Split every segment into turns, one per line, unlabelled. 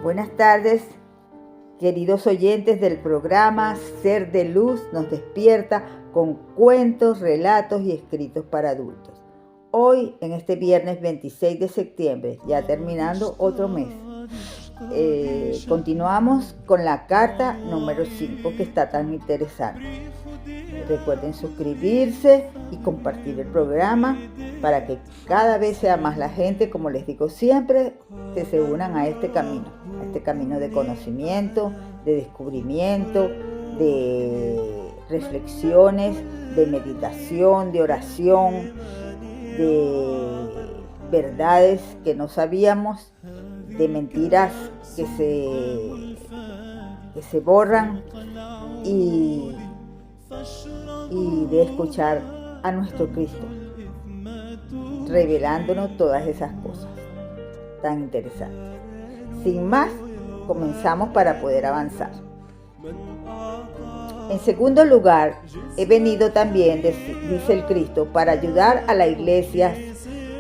Buenas tardes, queridos oyentes del programa Ser de Luz nos despierta con cuentos, relatos y escritos para adultos. Hoy, en este viernes 26 de septiembre, ya terminando otro mes, continuamos con la carta número 5 que está tan interesante. Recuerden suscribirse y compartir el programa para que cada vez sea más la gente, como les digo siempre, que se unan a este camino de conocimiento, de descubrimiento, de reflexiones, de meditación, de oración, de verdades que no sabíamos, de mentiras que se borran y de escuchar a nuestro Cristo, revelándonos todas esas cosas tan interesantes. Sin más, comenzamos para poder avanzar. En segundo lugar, he venido también, dice el Cristo, para ayudar a la iglesia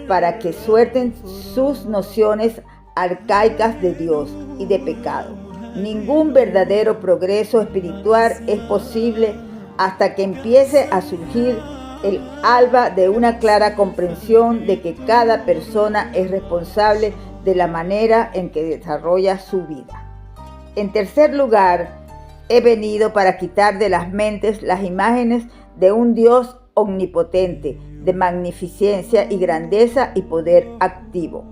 para que suelten sus nociones arcaicas de Dios y de pecado. Ningún verdadero progreso espiritual es posible hasta que empiece a surgir el alba de una clara comprensión de que cada persona es responsable de la manera en que desarrolla su vida. En tercer lugar, he venido para quitar de las mentes las imágenes de un Dios omnipotente, de magnificencia y grandeza y poder activo,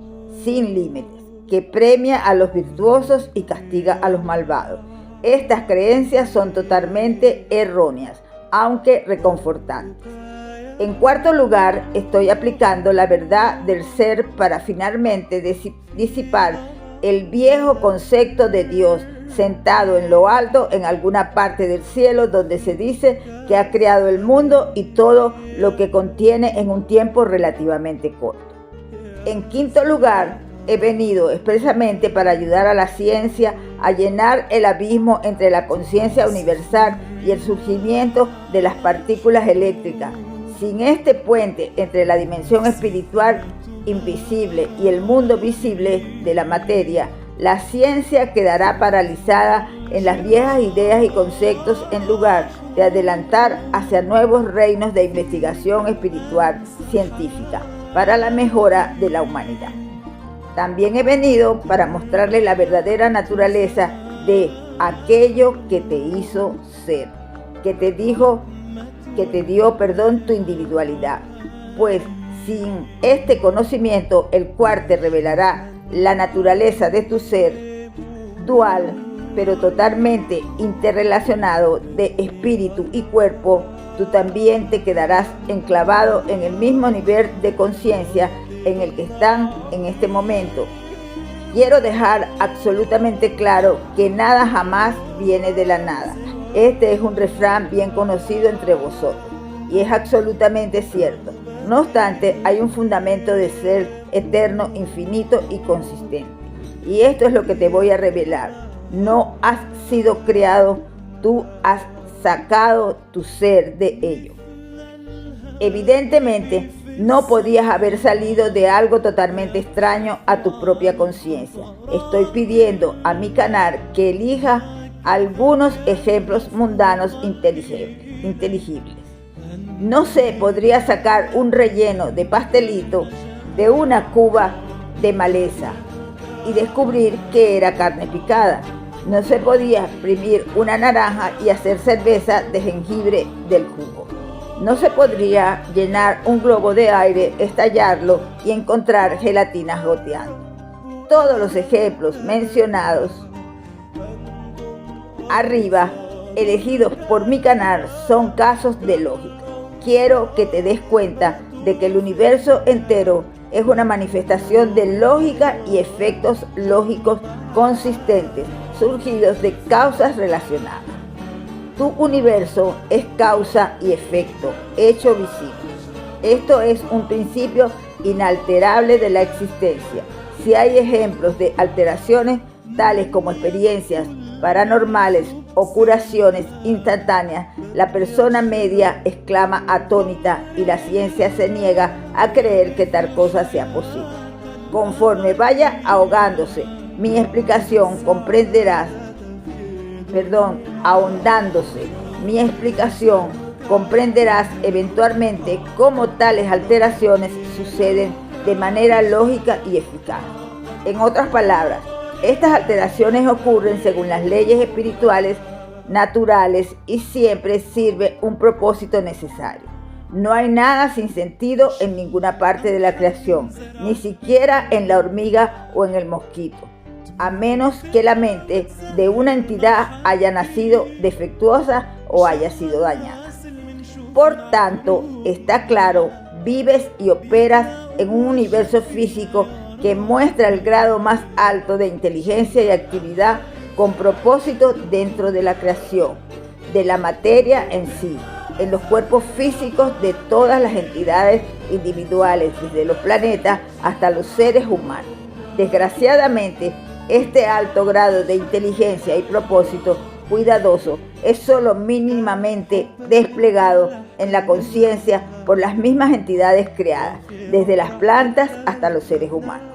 sin límites, que premia a los virtuosos y castiga a los malvados. Estas creencias son totalmente erróneas, aunque reconfortantes. En cuarto lugar, estoy aplicando la verdad del ser para finalmente disipar el viejo concepto de Dios sentado en lo alto en alguna parte del cielo, donde se dice que ha creado el mundo y todo lo que contiene en un tiempo relativamente corto. En quinto lugar, he venido expresamente para ayudar a la ciencia a llenar el abismo entre la conciencia universal y el surgimiento de las partículas eléctricas. Sin este puente entre la dimensión espiritual invisible y el mundo visible de la materia, la ciencia quedará paralizada en las viejas ideas y conceptos en lugar de adelantar hacia nuevos reinos de investigación espiritual científica para la mejora de la humanidad. También he venido para mostrarle la verdadera naturaleza de aquello que te hizo ser, que te dio tu individualidad. Pues sin este conocimiento, el cual te revelará la naturaleza de tu ser dual, pero totalmente interrelacionado de espíritu y cuerpo, tú también te quedarás enclavado en el mismo nivel de conciencia en el que están en este momento. Quiero dejar absolutamente claro que nada jamás viene de la nada. Este es un refrán bien conocido entre vosotros y es absolutamente cierto. No obstante, hay un fundamento de ser eterno, infinito y consistente. Y esto es lo que te voy a revelar. No has sido creado, tú has sacado tu ser de ello. Evidentemente, no podías haber salido de algo totalmente extraño a tu propia conciencia. Estoy pidiendo a mi canal que elija algunos ejemplos mundanos inteligibles. No se podría sacar un relleno de pastelito de una cuba de maleza y descubrir que era carne picada. No se podía exprimir una naranja y hacer cerveza de jengibre del jugo. No se podría llenar un globo de aire, estallarlo y encontrar gelatinas goteando. Todos los ejemplos mencionados arriba, elegidos por mi canal, son casos de lógica. Quiero que te des cuenta de que el universo entero es una manifestación de lógica y efectos lógicos consistentes, surgidos de causas relacionadas. Tu universo es causa y efecto, hecho visible. Esto es un principio inalterable de la existencia. Si hay ejemplos de alteraciones, tales como experiencias paranormales o curaciones instantáneas, la persona media exclama atónita y la ciencia se niega a creer que tal cosa sea posible. Conforme vaya ahogándose mi explicación ahondándose mi explicación, comprenderás eventualmente cómo tales alteraciones suceden de manera lógica y eficaz. En otras palabras, estas alteraciones ocurren según las leyes espirituales naturales y siempre sirve un propósito necesario. No hay nada sin sentido en ninguna parte de la creación, ni siquiera en la hormiga o en el mosquito, a menos que la mente de una entidad haya nacido defectuosa o haya sido dañada. Por tanto, está claro, vives y operas en un universo físico que muestra el grado más alto de inteligencia y actividad con propósito dentro de la creación, de la materia en sí, en los cuerpos físicos de todas las entidades individuales, desde los planetas hasta los seres humanos. Desgraciadamente, este alto grado de inteligencia y propósito cuidadoso es solo mínimamente desplegado en la conciencia por las mismas entidades creadas, desde las plantas hasta los seres humanos.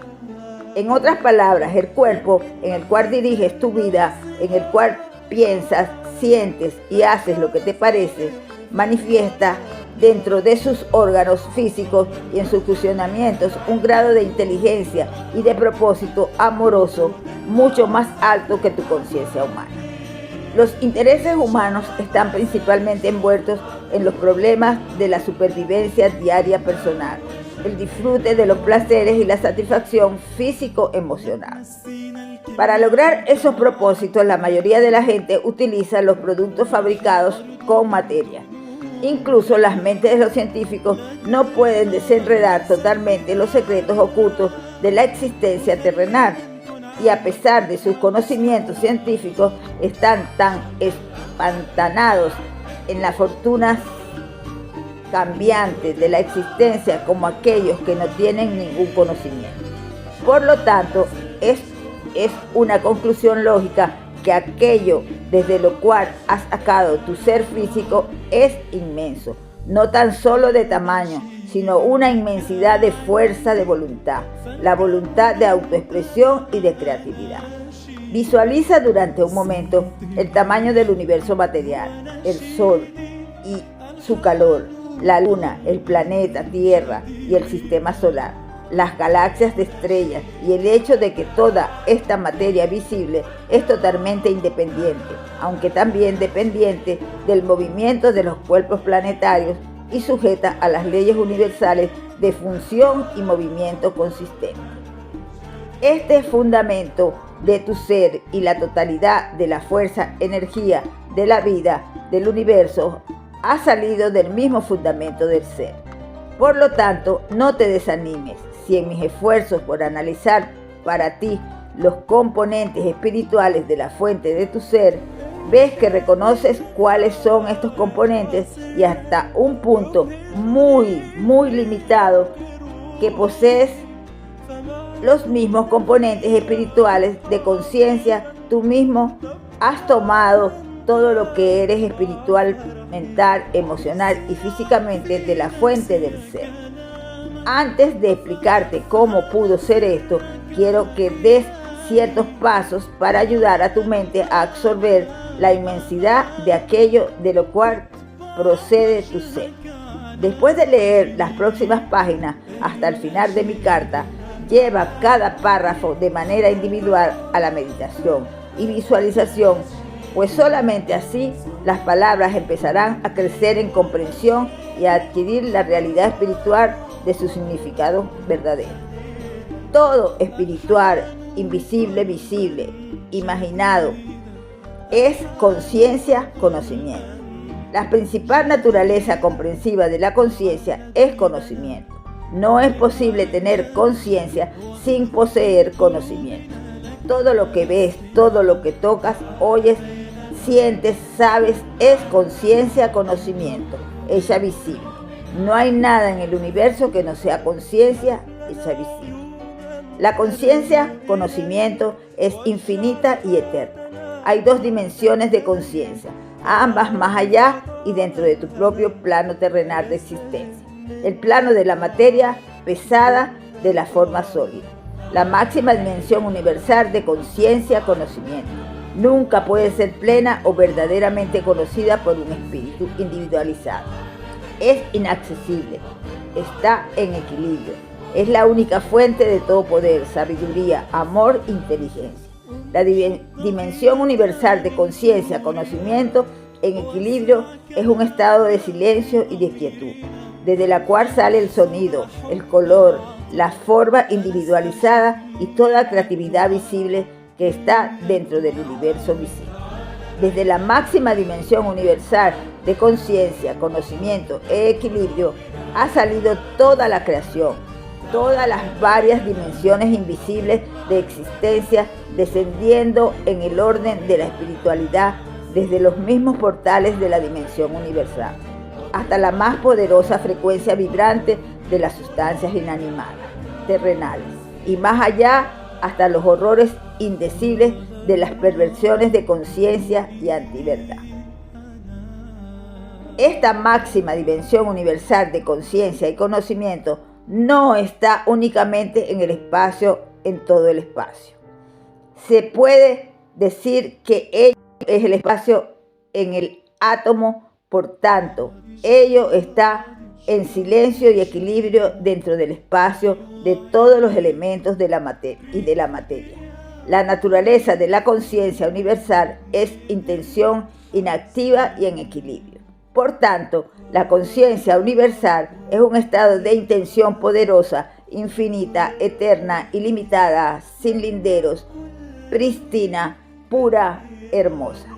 En otras palabras, el cuerpo en el cual diriges tu vida, en el cual piensas, sientes y haces lo que te parece, manifiesta dentro de sus órganos físicos y en sus funcionamientos un grado de inteligencia y de propósito amoroso mucho más alto que tu conciencia humana. Los intereses humanos están principalmente envueltos en los problemas de la supervivencia diaria personal, el disfrute de los placeres y la satisfacción físico-emocional. Para lograr esos propósitos, la mayoría de la gente utiliza los productos fabricados con materia. Incluso las mentes de los científicos no pueden desenredar totalmente los secretos ocultos de la existencia terrenal. Y a pesar de sus conocimientos científicos, están tan espantanados en las fortunas cambiantes de la existencia como aquellos que no tienen ningún conocimiento. Por lo tanto, es una conclusión lógica que aquello desde lo cual has sacado tu ser físico es inmenso, no tan solo de tamaño, sino una inmensidad de fuerza de voluntad, la voluntad de autoexpresión y de creatividad. Visualiza durante un momento el tamaño del universo material, el Sol y su calor, la Luna, el planeta Tierra y el sistema solar, las galaxias de estrellas y el hecho de que toda esta materia visible es totalmente independiente, aunque también dependiente del movimiento de los cuerpos planetarios y sujeta a las leyes universales de función y movimiento consistente. Este fundamento de tu ser y la totalidad de la fuerza, energía de la vida del universo ha salido del mismo fundamento del ser. Por lo tanto, no te desanimes si en mis esfuerzos por analizar para ti los componentes espirituales de la fuente de tu ser, ves que reconoces cuáles son estos componentes y hasta un punto muy limitado que posees los mismos componentes espirituales de conciencia. Tú mismo has tomado todo lo que eres espiritual, mental, emocional y físicamente de la fuente del ser. Antes de explicarte cómo pudo ser esto, quiero que des ciertos pasos para ayudar a tu mente a absorber la inmensidad de aquello de lo cual procede tu ser. Después de leer las próximas páginas hasta el final de mi carta, lleva cada párrafo de manera individual a la meditación y visualización, pues solamente así las palabras empezarán a crecer en comprensión y a adquirir la realidad espiritual de su significado verdadero. Todo espiritual, invisible, visible, imaginado, es conciencia, conocimiento. La principal naturaleza comprensiva de la conciencia es conocimiento. No es posible tener conciencia sin poseer conocimiento. Todo lo que ves, todo lo que tocas, oyes, sientes, sabes, es conciencia, conocimiento, hecha visible. No hay nada en el universo que no sea conciencia hecha visible. La conciencia, conocimiento, es infinita y eterna. Hay dos dimensiones de conciencia, ambas más allá y dentro de tu propio plano terrenal de existencia. El plano de la materia pesada, de la forma sólida. la máxima dimensión universal de conciencia, conocimiento. Nunca puede ser plena o verdaderamente conocida por un espíritu individualizado. Es inaccesible, está en equilibrio. Es la única fuente de todo poder, sabiduría, amor, inteligencia. La dimensión universal de conciencia, conocimiento, en equilibrio, es un estado de silencio y de quietud, desde la cual sale el sonido, el color, la forma individualizada y toda creatividad visible que está dentro del universo visible. Desde la máxima dimensión universal de conciencia, conocimiento e equilibrio ha salido toda la creación, todas las varias dimensiones invisibles de existencia, descendiendo en el orden de la espiritualidad desde los mismos portales de la dimensión universal, hasta la más poderosa frecuencia vibrante de las sustancias inanimadas, terrenales, y más allá hasta los horrores indecibles de las perversiones de conciencia y antiverdad. Esta máxima dimensión universal de conciencia y conocimiento no está únicamente en el espacio, en todo el espacio. Se puede decir que ello es el espacio en el átomo, por tanto, ello está en silencio y equilibrio dentro del espacio de todos los elementos de la materia. La naturaleza de la conciencia universal es intención inactiva y en equilibrio. Por tanto, la conciencia universal es un estado de intención poderosa, infinita, eterna, ilimitada, sin linderos, prístina, pura, hermosa.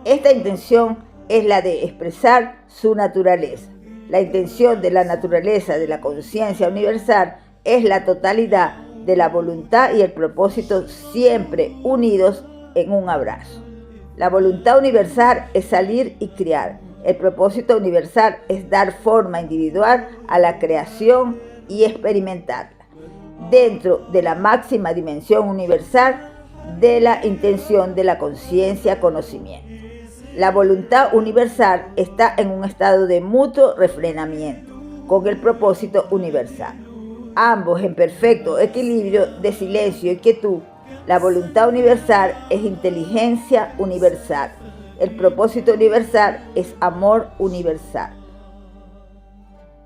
Esta intención es la de expresar su naturaleza. La intención de la naturaleza de la conciencia universal es la totalidad de la voluntad y el propósito siempre unidos en un abrazo. La voluntad universal es salir y crear. El propósito universal es dar forma individual a la creación y experimentarla, dentro de la máxima dimensión universal de la intención de la conciencia conocimiento. La voluntad universal está en un estado de mutuo refrenamiento con el propósito universal, ambos en perfecto equilibrio de silencio y quietud. La voluntad universal es inteligencia universal. El propósito universal es amor universal.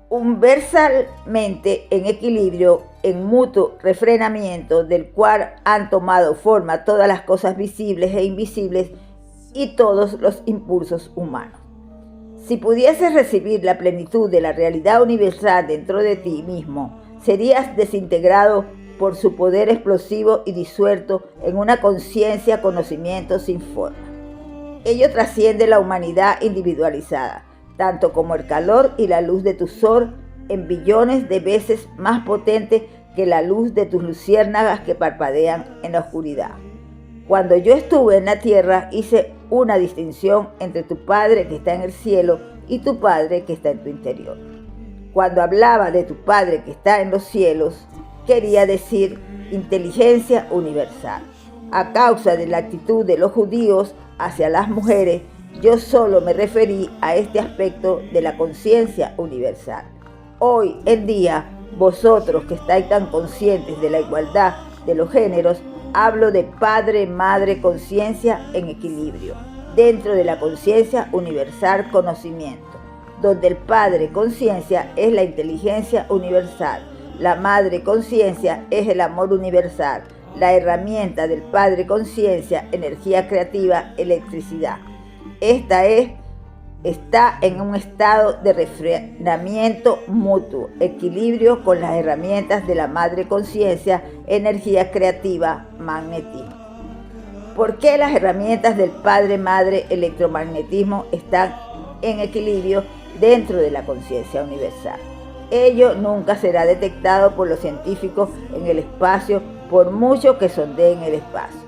Universalmente en equilibrio, en mutuo refrenamiento, del cual han tomado forma todas las cosas visibles e invisibles y todos los impulsos humanos. Si pudieses recibir la plenitud de la realidad universal dentro de ti mismo, serías desintegrado por su poder explosivo y disuelto en una conciencia, conocimiento sin forma. Ello trasciende la humanidad individualizada, tanto como el calor y la luz de tu sol, en billones de veces más potente que la luz de tus luciérnagas que parpadean en la oscuridad. Cuando yo estuve en la tierra, hice una distinción entre tu Padre que está en el cielo y tu Padre que está en tu interior. Cuando hablaba de tu Padre que está en los cielos, quería decir inteligencia universal. A causa de la actitud de los judíos hacia las mujeres, yo solo me referí a este aspecto de la conciencia universal. Hoy en día, vosotros que estáis tan conscientes de la igualdad de los géneros, hablo de Padre, Madre, conciencia en equilibrio, dentro de la conciencia universal conocimiento, donde el Padre conciencia es la inteligencia universal, la Madre conciencia es el amor universal, la herramienta del Padre conciencia, energía creativa, electricidad. Está en un estado de refrenamiento mutuo, equilibrio con las herramientas de la Madre conciencia, energía creativa, magnetismo. ¿Por qué las herramientas del Padre, Madre, electromagnetismo están en equilibrio dentro de la conciencia universal? Ello nunca será detectado por los científicos en el espacio, por mucho que sondeen el espacio.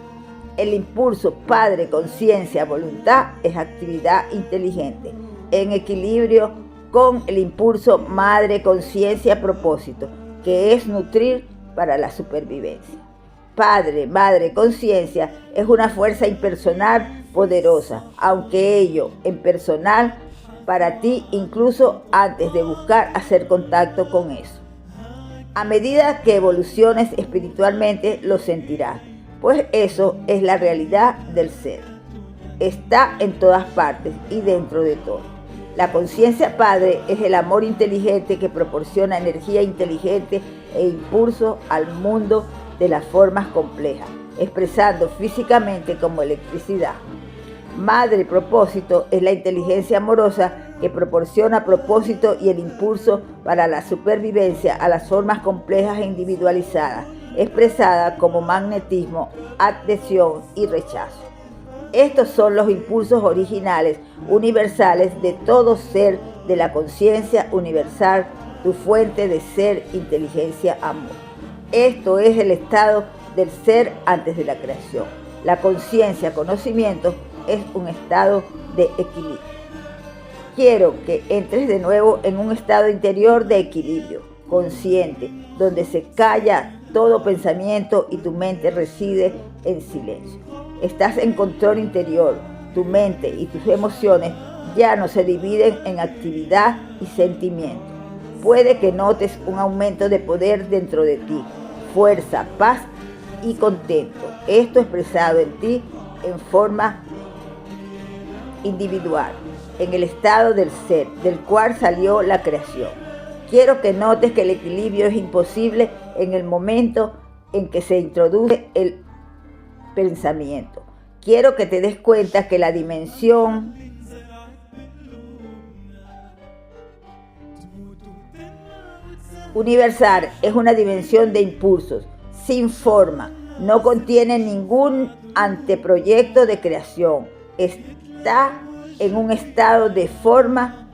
El impulso Padre, conciencia, voluntad es actividad inteligente, en equilibrio con el impulso Madre, conciencia, propósito, que es nutrir para la supervivencia. Padre, Madre, conciencia es una fuerza impersonal poderosa, aunque ello en personal para ti incluso antes de buscar hacer contacto con eso. A medida que evoluciones espiritualmente, lo sentirás, pues eso es la realidad del ser. Está en todas partes y dentro de todo. La conciencia padre es el amor inteligente que proporciona energía inteligente e impulso al mundo de las formas complejas, expresando físicamente como electricidad. Madre propósito es la inteligencia amorosa que proporciona propósito y el impulso para la supervivencia a las formas complejas e individualizadas, expresada como magnetismo, adhesión y rechazo. Estos son los impulsos originales, universales de todo ser de la conciencia universal, tu fuente de ser, inteligencia, amor. Esto es el estado del ser antes de la creación. La conciencia, conocimiento, es un estado de equilibrio. Quiero que entres de nuevo en un estado interior de equilibrio, consciente, donde se calla todo pensamiento y tu mente reside en silencio. Estás en control interior. Tu mente y tus emociones ya no se dividen en actividad y sentimiento. Puede que notes un aumento de poder dentro de ti, fuerza, paz y contento. Esto expresado en ti en forma individual, en el estado del ser, del cual salió la creación. Quiero que notes que el equilibrio es imposible en el momento en que se introduce el pensamiento. Quiero que te des cuenta que la dimensión universal es una dimensión de impulsos, sin forma, no contiene ningún anteproyecto de creación, está en un estado de forma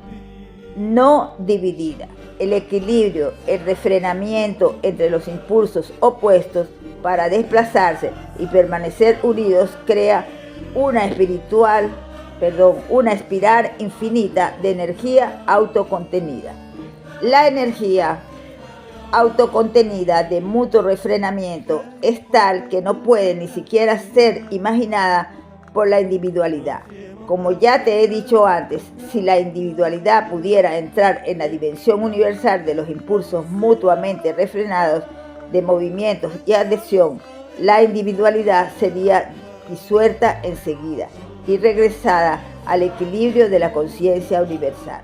no dividida. El equilibrio, el refrenamiento entre los impulsos opuestos para desplazarse y permanecer unidos crea una espiral infinita de energía autocontenida. La energía autocontenida de mutuo refrenamiento es tal que no puede ni siquiera ser imaginada por la individualidad. Como ya te he dicho antes, si la individualidad pudiera entrar en la dimensión universal de los impulsos mutuamente refrenados de movimientos y adhesión, la individualidad sería disuelta enseguida y regresada al equilibrio de la conciencia universal.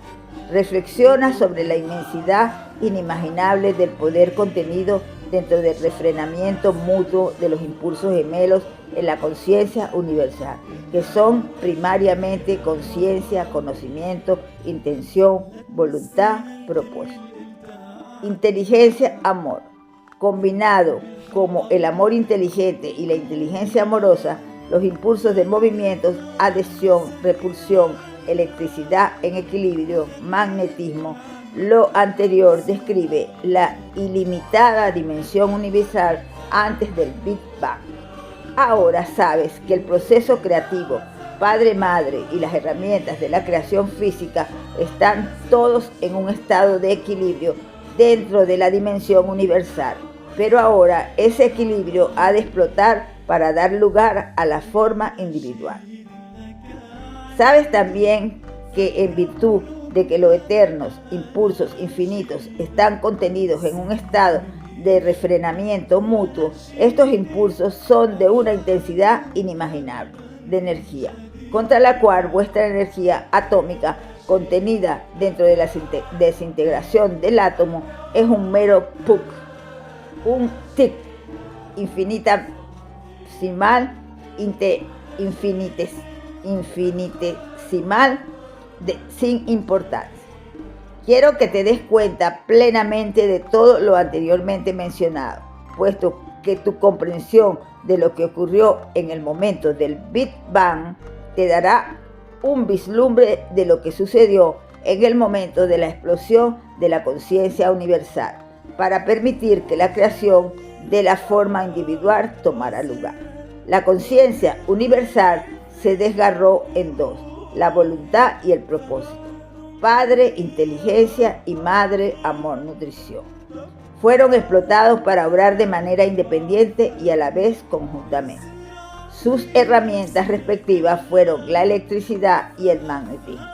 Reflexiona sobre la inmensidad inimaginable del poder contenido dentro del refrenamiento mutuo de los impulsos gemelos en la conciencia universal, que son primariamente conciencia, conocimiento, intención, voluntad, propósito. Inteligencia, amor. Combinado como el amor inteligente y la inteligencia amorosa, los impulsos de movimientos, adhesión, repulsión, electricidad en equilibrio, magnetismo. Lo anterior describe la ilimitada dimensión universal antes del Big Bang. Ahora sabes que el proceso creativo, padre-madre y las herramientas de la creación física están todos en un estado de equilibrio dentro de la dimensión universal. Pero ahora ese equilibrio ha de explotar para dar lugar a la forma individual. Sabes también que en virtud de que los eternos impulsos infinitos están contenidos en un estado de refrenamiento mutuo, estos impulsos son de una intensidad inimaginable de energía, contra la cual vuestra energía atómica contenida dentro de la desintegración del átomo es un mero puc, un tic infinitesimal, infinitesimal sin importancia. Quiero que te des cuenta plenamente de todo lo anteriormente mencionado, puesto que tu comprensión de lo que ocurrió en el momento del Big Bang te dará un vislumbre de lo que sucedió en el momento de la explosión de la conciencia universal, para permitir que la creación de la forma individual tomara lugar. La conciencia universal se desgarró en dos: la voluntad y el propósito. Padre, inteligencia, y madre, amor, nutrición. Fueron explotados para obrar de manera independiente y a la vez conjuntamente. Sus herramientas respectivas fueron la electricidad y el magnetismo.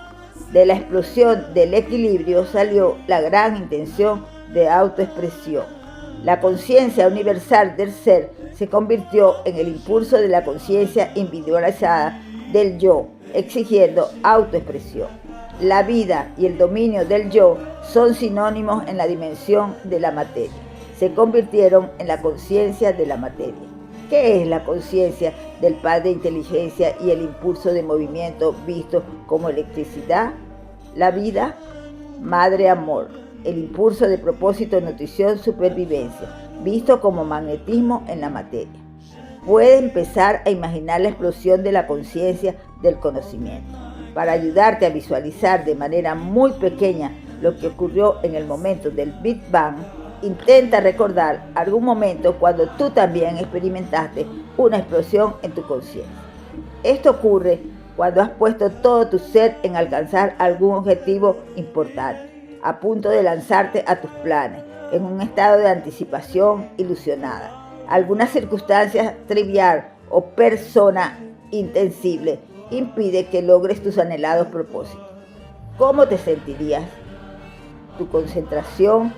De la explosión del equilibrio salió la gran intención de autoexpresión, La conciencia universal del ser se convirtió en el impulso de la conciencia individualizada del yo, exigiendo autoexpresión. La vida y el dominio del yo son sinónimos en la dimensión de la materia. Se convirtieron en la conciencia de la materia. ¿Qué es la conciencia del Padre inteligencia y el impulso de movimiento visto como electricidad? La vida, madre amor, el impulso de propósito, nutrición, supervivencia, visto como magnetismo en la materia. Puede empezar a imaginar la explosión de la conciencia del conocimiento. Para ayudarte a visualizar de manera muy pequeña lo que ocurrió en el momento del Big Bang, intenta recordar algún momento cuando tú también experimentaste una explosión en tu conciencia. Esto ocurre cuando has puesto todo tu ser en alcanzar algún objetivo importante, a punto de lanzarte a tus planes, en un estado de anticipación ilusionada. Alguna circunstancia trivial o persona intensible impide que logres tus anhelados propósitos. ¿Cómo te sentirías? Tu concentración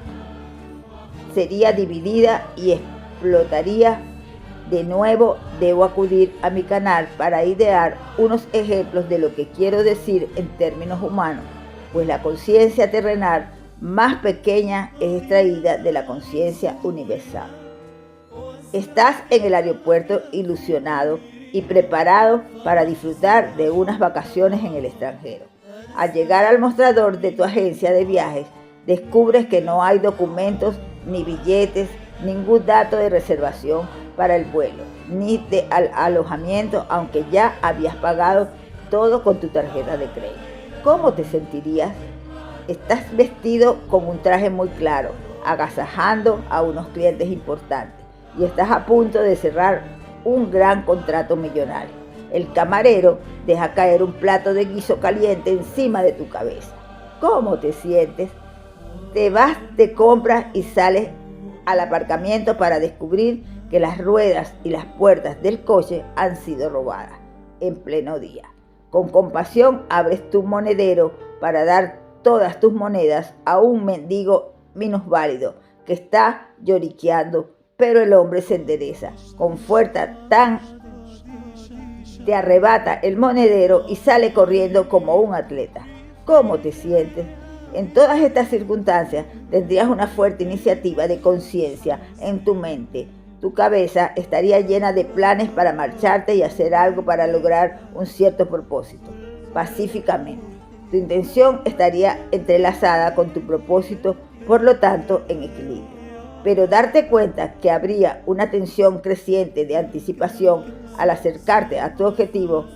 sería dividida y explotaría. De nuevo, debo acudir a mi canal para idear unos ejemplos de lo que quiero decir en términos humanos, pues la conciencia terrenal más pequeña es extraída de la conciencia universal. Estás en el aeropuerto ilusionado y preparado para disfrutar de unas vacaciones en el extranjero. Al llegar al mostrador de tu agencia de viajes, descubres que no hay documentos, ni billetes, ningún dato de reservación para el vuelo, ni de alojamiento, aunque ya habías pagado todo con tu tarjeta de crédito. ¿Cómo te sentirías? Estás vestido con un traje muy claro, agasajando a unos clientes importantes, y estás a punto de cerrar un gran contrato millonario. El camarero deja caer un plato de guiso caliente encima de tu cabeza. ¿Cómo te sientes? Te vas de compras y sales al aparcamiento para descubrir que las ruedas y las puertas del coche han sido robadas en pleno día. Con compasión abres tu monedero para dar todas tus monedas a un mendigo minusválido que está lloriqueando, pero el hombre se endereza con fuerza te arrebata el monedero y sale corriendo como un atleta. ¿Cómo te sientes? En todas estas circunstancias tendrías una fuerte iniciativa de conciencia en tu mente. Tu cabeza estaría llena de planes para marcharte y hacer algo para lograr un cierto propósito, pacíficamente. Tu intención estaría entrelazada con tu propósito, por lo tanto, en equilibrio. Pero darte cuenta que habría una tensión creciente de anticipación al acercarte a tu objetivo.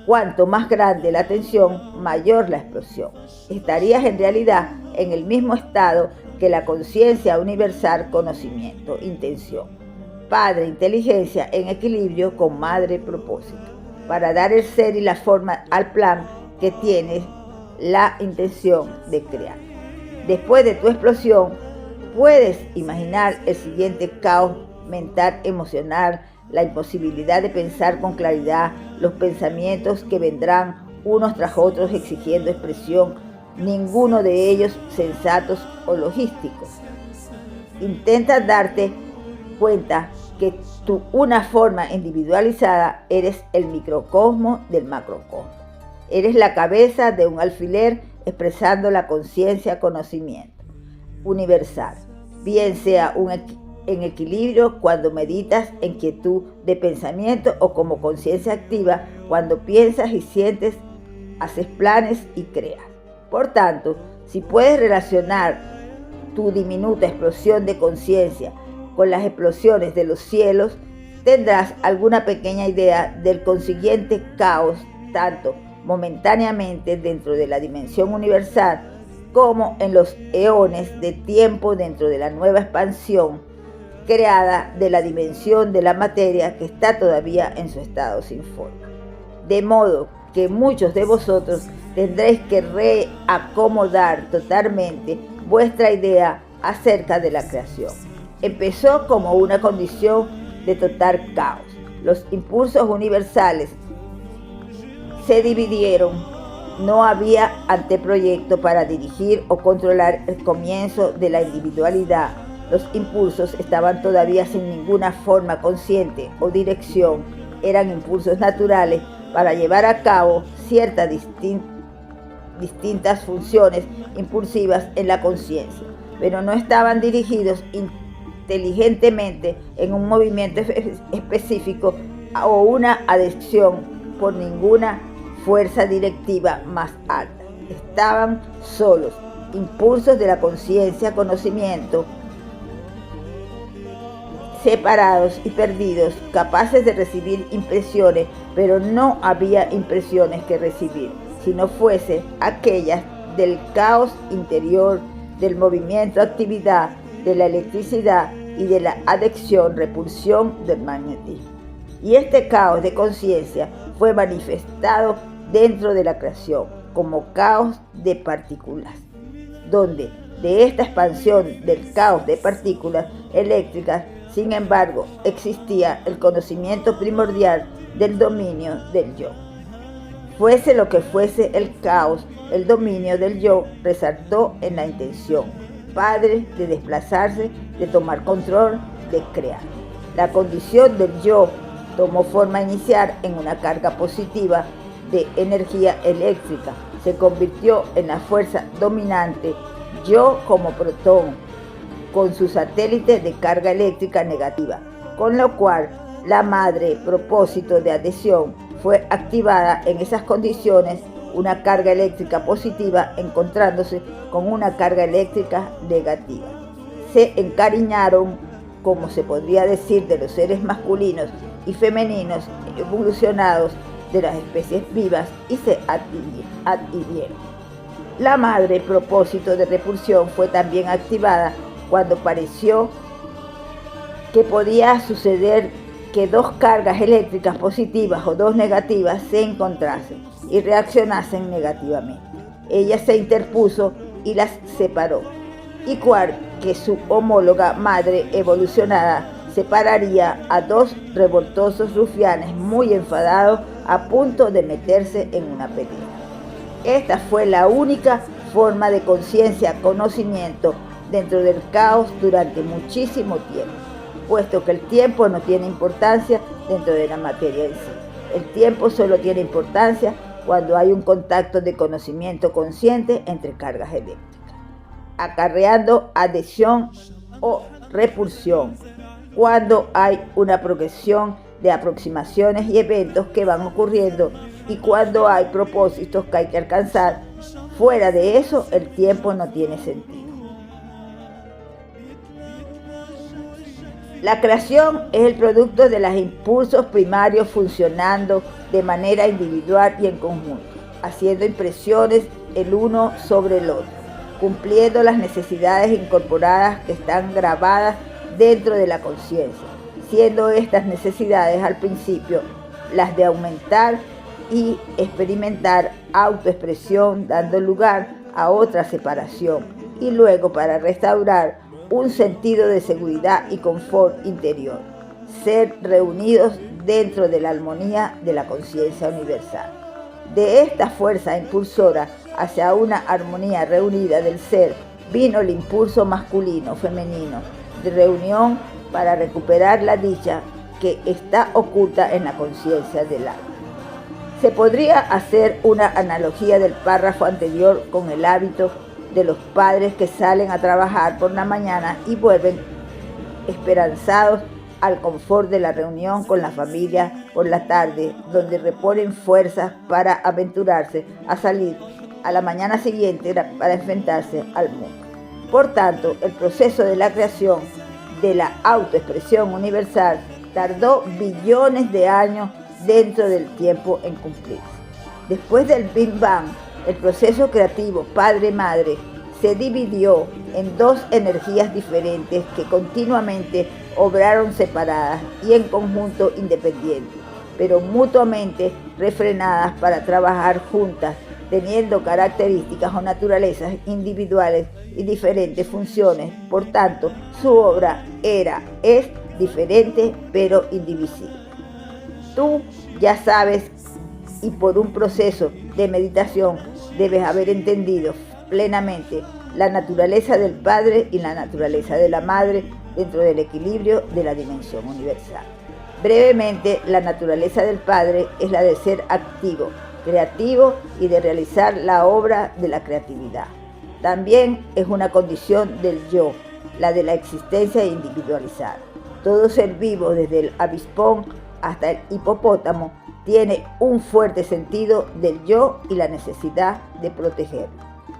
Cuanto más grande la tensión, mayor la explosión. Estarías en realidad en el mismo estado que la conciencia universal, conocimiento, intención. Padre, inteligencia en equilibrio con madre, propósito. Para dar el ser y la forma al plan que tienes la intención de crear. Después de tu explosión, puedes imaginar el siguiente caos mental, emocional, la imposibilidad de pensar con claridad, los pensamientos que vendrán unos tras otros exigiendo expresión, ninguno de ellos sensatos o logísticos. Intenta darte cuenta que tú, una forma individualizada, eres el microcosmo del macrocosmo. Eres la cabeza de un alfiler expresando la conciencia, conocimiento universal, bien sea en equilibrio cuando meditas en quietud de pensamiento o como conciencia activa cuando piensas y sientes, haces planes y creas. Por tanto, si puedes relacionar tu diminuta explosión de conciencia con las explosiones de los cielos, tendrás alguna pequeña idea del consiguiente caos, tanto momentáneamente dentro de la dimensión universal como en los eones de tiempo dentro de la nueva expansión creada de la dimensión de la materia que está todavía en su estado sin forma. De modo que muchos de vosotros tendréis que reacomodar totalmente vuestra idea acerca de la creación. Empezó como una condición de total caos. Los impulsos universales se dividieron. No había anteproyecto para dirigir o controlar el comienzo de la individualidad Los impulsos estaban todavía sin ninguna forma consciente o dirección. Eran impulsos naturales para llevar a cabo ciertas distintas funciones impulsivas en la conciencia, pero no estaban dirigidos inteligentemente en un movimiento específico o una adhesión por ninguna fuerza directiva más alta. Estaban solos, impulsos de la conciencia, conocimiento, separados y perdidos, capaces de recibir impresiones, pero no había impresiones que recibir, si no fuese aquellas del caos interior, del movimiento, actividad, de la electricidad y de la adhesión, repulsión del magnetismo. Y este caos de conciencia fue manifestado dentro de la creación como caos de partículas, donde de esta expansión del caos de partículas eléctricas, sin embargo, existía el conocimiento primordial del dominio del yo. Fuese lo que fuese el caos, el dominio del yo resaltó en la intención, padre, de desplazarse, de tomar control, de crear. La condición del yo tomó forma inicial en una carga positiva de energía eléctrica. Se convirtió en la fuerza dominante, yo como protón, con su satélite de carga eléctrica negativa, con lo cual la madre propósito de adhesión fue activada en esas condiciones, una carga eléctrica positiva encontrándose con una carga eléctrica negativa. Se encariñaron, como se podría decir, de los seres masculinos y femeninos evolucionados de las especies vivas y se adhirieron. La madre propósito de repulsión fue también activada cuando pareció que podía suceder que dos cargas eléctricas positivas o dos negativas se encontrasen y reaccionasen negativamente. Ella se interpuso y las separó, igual que su homóloga madre evolucionada separaría a dos revoltosos rufianes muy enfadados a punto de meterse en una pelea. Esta fue la única forma de conciencia, conocimiento dentro del caos durante muchísimo tiempo, puesto que el tiempo no tiene importancia dentro de la materia en sí. El tiempo solo tiene importancia cuando hay un contacto de conocimiento consciente entre cargas eléctricas, acarreando adhesión o repulsión, cuando hay una progresión de aproximaciones y eventos que van ocurriendo y cuando hay propósitos que hay que alcanzar. Fuera de eso, el tiempo no tiene sentido. La creación es el producto de los impulsos primarios funcionando de manera individual y en conjunto, haciendo impresiones el uno sobre el otro, cumpliendo las necesidades incorporadas que están grabadas dentro de la conciencia, siendo estas necesidades al principio las de aumentar y experimentar autoexpresión, dando lugar a otra separación, y luego para restaurar un sentido de seguridad y confort interior, ser reunidos dentro de la armonía de la conciencia universal. De esta fuerza impulsora hacia una armonía reunida del ser vino el impulso masculino, femenino, de reunión para recuperar la dicha que está oculta en la conciencia del alma. Se podría hacer una analogía del párrafo anterior con el hábito de los padres que salen a trabajar por la mañana y vuelven esperanzados al confort de la reunión con la familia por la tarde, donde reponen fuerzas para aventurarse a salir a la mañana siguiente para enfrentarse al mundo. Por tanto, el proceso de la creación de la autoexpresión universal tardó billones de años dentro del tiempo en cumplirse. Después del Big Bang, el proceso creativo padre-madre se dividió en dos energías diferentes que continuamente obraron separadas y en conjunto independientes, pero mutuamente refrenadas para trabajar juntas, teniendo características o naturalezas individuales y diferentes funciones. Por tanto, su obra es diferente pero indivisible. Tú ya sabes, y por un proceso de meditación debes haber entendido plenamente la naturaleza del Padre y la naturaleza de la Madre dentro del equilibrio de la dimensión universal. Brevemente, la naturaleza del Padre es la de ser activo, creativo y de realizar la obra de la creatividad. También es una condición del yo, la de la existencia individualizada. Todo ser vivo, desde el avispón hasta el hipopótamo, tiene un fuerte sentido del yo y la necesidad de proteger.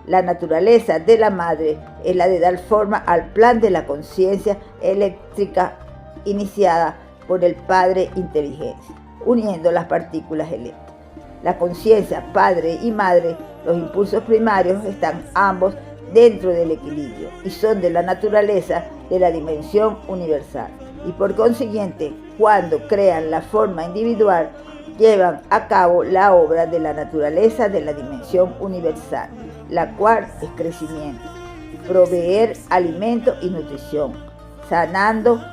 La naturaleza de la madre es la de dar forma al plan de la conciencia eléctrica iniciada por el Padre Inteligencia, uniendo las partículas eléctricas. La conciencia, padre y madre, los impulsos primarios están ambos dentro del equilibrio y son de la naturaleza de la dimensión universal. Y por consiguiente, cuando crean la forma individual, llevan a cabo la obra de la naturaleza de la dimensión universal, la cual es crecimiento, proveer alimento y nutrición, sanando,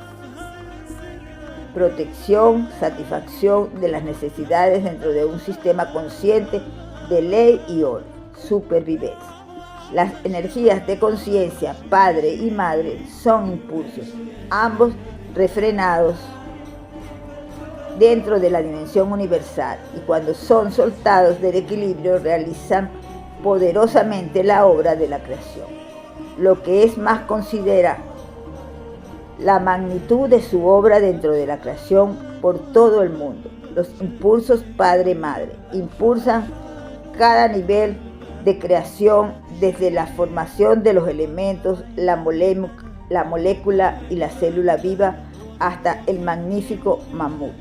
protección, satisfacción de las necesidades dentro de un sistema consciente de ley y orden, supervivencia. Las energías de conciencia, padre y madre, son impulsos, ambos refrenados dentro de la dimensión universal, y cuando son soltados del equilibrio realizan poderosamente la obra de la creación. Lo que es más, considera la magnitud de su obra dentro de la creación por todo el mundo. Los impulsos padre-madre impulsan cada nivel de creación, desde la formación de los elementos, la molécula y la célula viva, hasta el magnífico mamut.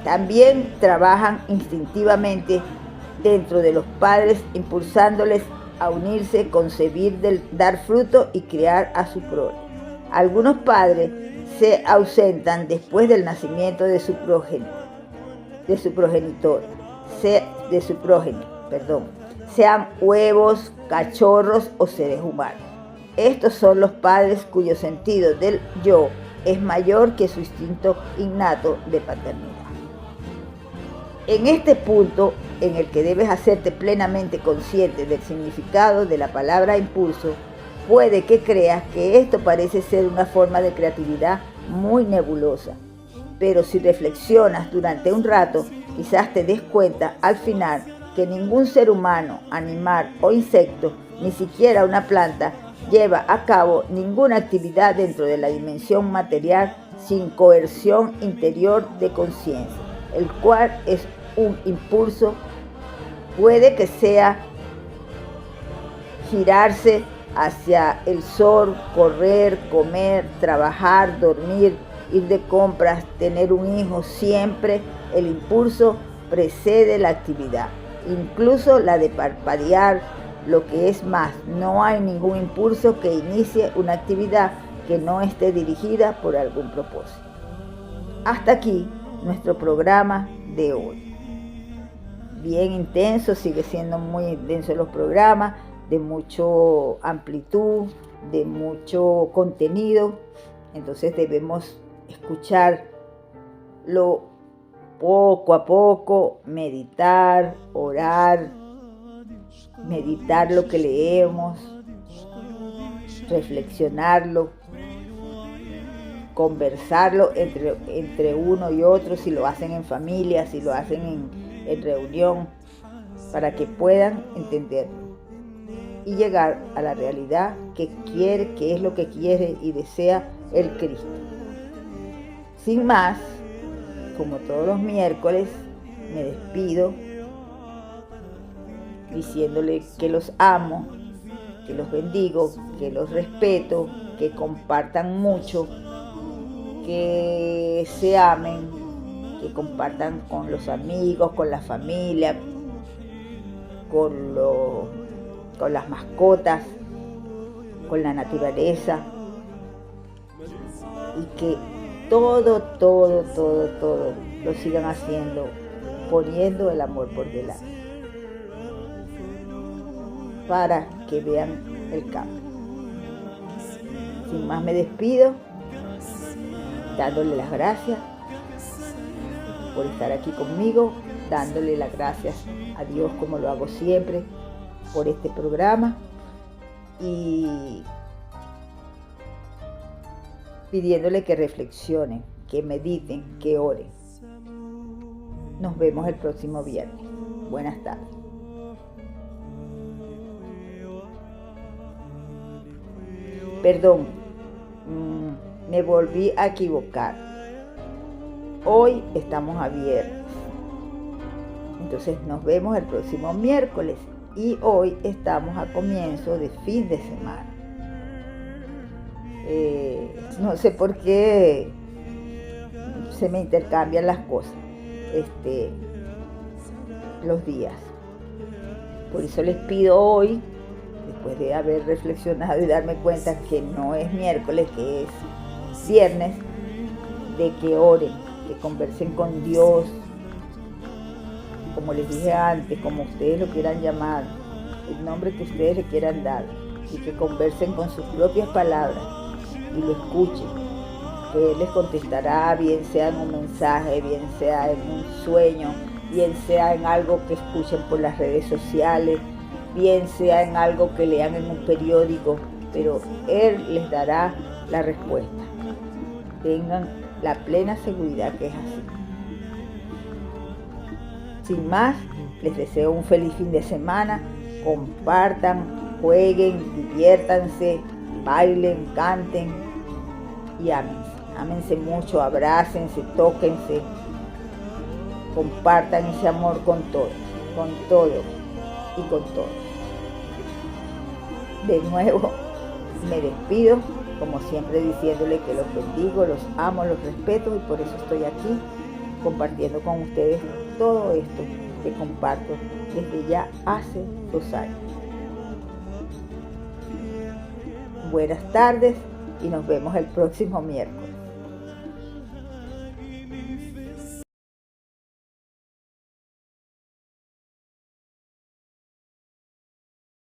También trabajan instintivamente dentro de los padres, impulsándoles a unirse, concebir, dar fruto y criar a su prole. Algunos padres se ausentan después del nacimiento de su progenitor, sean huevos, cachorros o seres humanos. Estos son los padres cuyo sentido del yo es mayor que su instinto innato de paternidad. En este punto en el que debes hacerte plenamente consciente del significado de la palabra impulso, puede que creas que esto parece ser una forma de creatividad muy nebulosa, pero si reflexionas durante un rato, quizás te des cuenta al final que ningún ser humano, animal o insecto, ni siquiera una planta, lleva a cabo ninguna actividad dentro de la dimensión material sin coerción interior de conciencia, el cual es un impulso. Puede que sea girarse hacia el sol, correr, comer, trabajar, dormir, ir de compras, tener un hijo. Siempre el impulso precede la actividad, incluso la de parpadear. Lo que es más, no hay ningún impulso que inicie una actividad que no esté dirigida por algún propósito. Hasta aquí nuestro programa de hoy. Bien intenso, sigue siendo muy intenso los programas, de mucha amplitud, de mucho contenido. Entonces debemos escucharlo poco a poco, meditar, orar, meditar lo que leemos, reflexionarlo, conversarlo entre uno y otro, si lo hacen en familia, si lo hacen en reunión, para que puedan entenderlo y llegar a la realidad que quiere, que es lo que quiere y desea el Cristo. Sin más, como todos los miércoles, me despido diciéndole que los amo, que los bendigo, que los respeto, que compartan mucho, que se amen, que compartan con los amigos, con la familia, con las mascotas, con la naturaleza, y que todo lo sigan haciendo, poniendo el amor por delante, para que vean el cambio. Sin más, me despido dándole las gracias por estar aquí conmigo, dándole las gracias a Dios como lo hago siempre, por este programa y pidiéndole que reflexionen, que mediten, que oren. Nos vemos el próximo viernes. Buenas tardes. Perdón, me volví a equivocar. Hoy estamos a viernes. Entonces nos vemos el próximo miércoles y hoy estamos a comienzo de fin de semana. No sé por qué se me intercambian las cosas, los días. Por eso les pido hoy, después de haber reflexionado y darme cuenta que no es miércoles, que es viernes, de que oren, que conversen con Dios, como les dije antes, como ustedes lo quieran llamar, el nombre que ustedes le quieran dar, y que conversen con sus propias palabras y lo escuchen, que Él les contestará, bien sea en un mensaje, bien sea en un sueño, bien sea en algo que escuchen por las redes sociales, bien sea en algo que lean en un periódico, pero Él les dará la respuesta. Tengan la plena seguridad que es así. Sin más, les deseo un feliz fin de semana. Compartan, jueguen, diviértanse, bailen, canten y ámense. Ámense mucho, abrácense, tóquense. Compartan ese amor con todo y con todos. De nuevo, me despido, como siempre, diciéndole que los bendigo, los amo, los respeto y por eso estoy aquí compartiendo con ustedes todo esto que comparto desde ya hace 2 años. Buenas tardes y nos vemos el próximo miércoles.